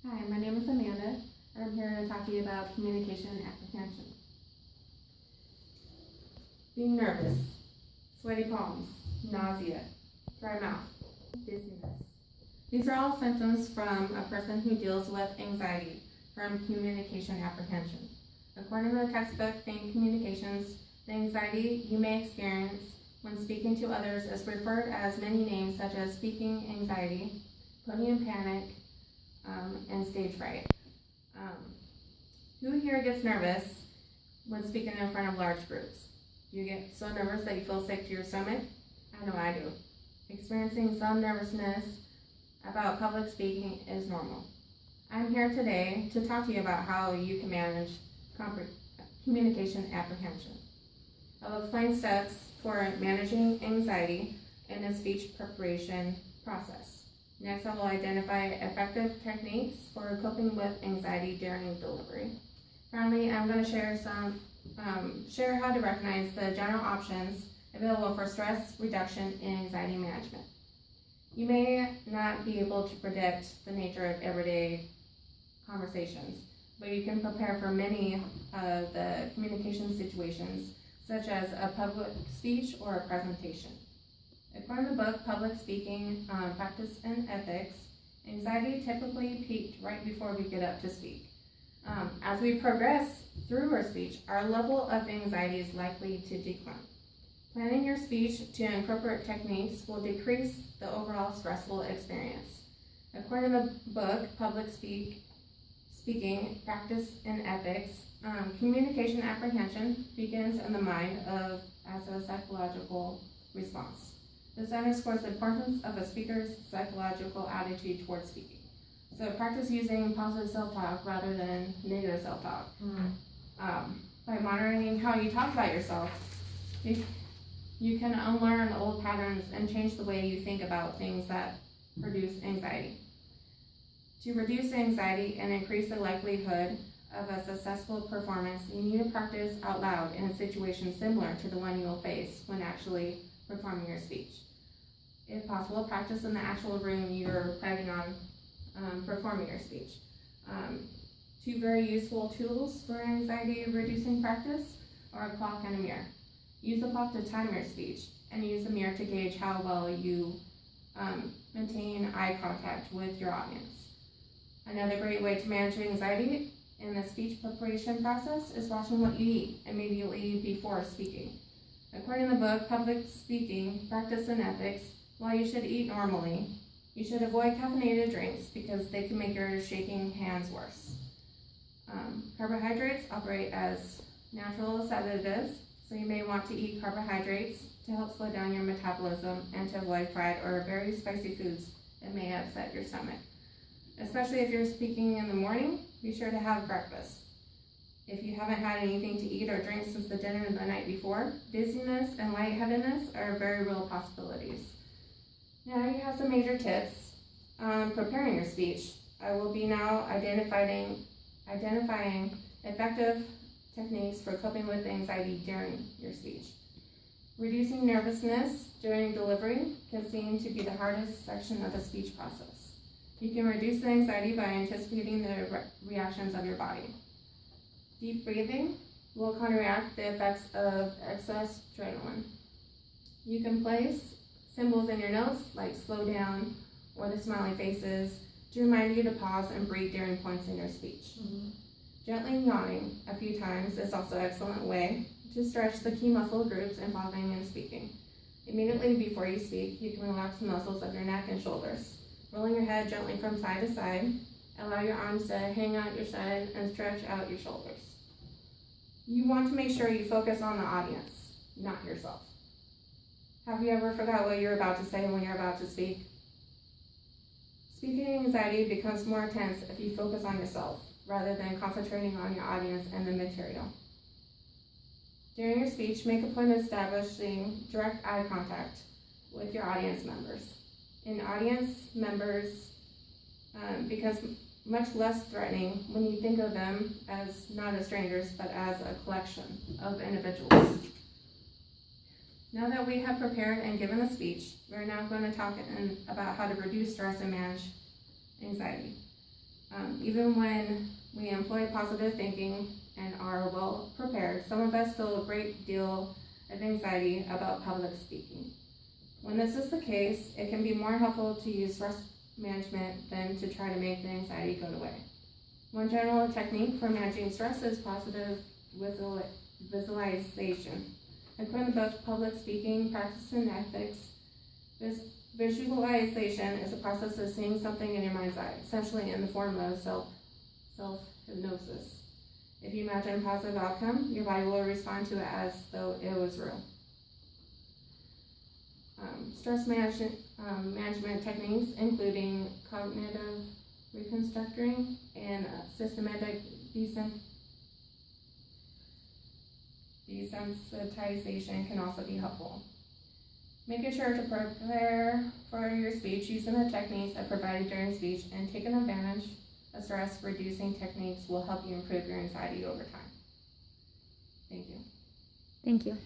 Hi, my name is Amanda, and I'm here to talk to you about communication apprehension. Being nervous, sweaty palms, nausea, dry mouth, dizziness. These are all symptoms from a person who deals with anxiety from communication apprehension. According to the textbook, Think Communications, the anxiety you may experience when speaking to others is referred as many names such as speaking anxiety, podium panic, and stage fright. Who here gets nervous when speaking in front of large groups? Do you get so nervous that you feel sick to your stomach? I know I do. Experiencing some nervousness about public speaking is normal. I'm here today to talk to you about how you can manage communication apprehension. I'll explain steps for managing anxiety in a speech preparation process. Next, I will identify effective techniques for coping with anxiety during delivery. Finally, I'm going to share how to recognize the general options available for stress reduction and anxiety management. You may not be able to predict the nature of everyday conversations, but you can prepare for many of the communication situations, such as a public speech or a presentation. According to the book, Public Speaking, Practice and Ethics, anxiety typically peaked right before we get up to speak. As we progress through our speech, our level of anxiety is likely to decline. Planning your speech to incorporate techniques will decrease the overall stressful experience. According to the book, Public Speaking, Practice and Ethics, communication apprehension begins in the mind as a psychological response. This underscores the importance of a speaker's psychological attitude towards speaking. So practice using positive self-talk rather than negative self-talk. By monitoring how you talk about yourself, you can unlearn old patterns and change the way you think about things that produce anxiety. To reduce anxiety and increase the likelihood of a successful performance, you need to practice out loud in a situation similar to the one you will face when actually performing your speech. If possible, practice in the actual room you're planning on performing your speech. Two very useful tools for anxiety reducing practice are a clock and a mirror. Use the clock to time your speech, and use the mirror to gauge how well you maintain eye contact with your audience. Another great way to manage anxiety in the speech preparation process is watching what you eat immediately before speaking. According to the book, Public Speaking, Practice and Ethics, while you should eat normally, you should avoid caffeinated drinks because they can make your shaking hands worse. Carbohydrates operate as natural sedatives, so you may want to eat carbohydrates to help slow down your metabolism and to avoid fried or very spicy foods that may upset your stomach. Especially if you're speaking in the morning, be sure to have breakfast. If you haven't had anything to eat or drink since the dinner the night before, dizziness and lightheadedness are very real possibilities. Now you have some major tips on preparing your speech. I will be now identifying effective techniques for coping with anxiety during your speech. Reducing nervousness during delivery can seem to be the hardest section of the speech process. You can reduce the anxiety by anticipating the reactions of your body. Deep breathing will counteract the effects of excess adrenaline. You can place symbols in your notes like slow down or the smiley faces to remind you to pause and breathe during points in your speech. Gently yawning a few times is also an excellent way to stretch the key muscle groups involving in speaking. Immediately before you speak, you can relax the muscles of your neck and shoulders. Rolling your head gently from side to side, allow your arms to hang out your side and stretch out your shoulders. You want to make sure you focus on the audience, not yourself. Have you ever forgot what you're about to say when you're about to speak? Speaking anxiety becomes more intense if you focus on yourself rather than concentrating on your audience and the material. During your speech, make a point of establishing direct eye contact with your audience members. Audience members becomes much less threatening when you think of them as not as strangers, but as a collection of individuals. Now that we have prepared and given a speech, we're now going to talk about how to reduce stress and manage anxiety. Even when we employ positive thinking and are well prepared, some of us feel a great deal of anxiety about public speaking. When this is the case, it can be more helpful to use stress management than to try to make the anxiety go away. One general technique for managing stress is positive visualization. According to both public speaking practice and ethics, this visualization is a process of seeing something in your mind's eye, essentially in the form of self-hypnosis. If you imagine a positive outcome, your body will respond to it as though it was real. Stress management techniques, including cognitive reconstructing and systematic desensitization, can also be helpful. Making sure to prepare for your speech using the techniques I provided during speech and taking advantage of stress reducing techniques will help you improve your anxiety over time. Thank you. Thank you.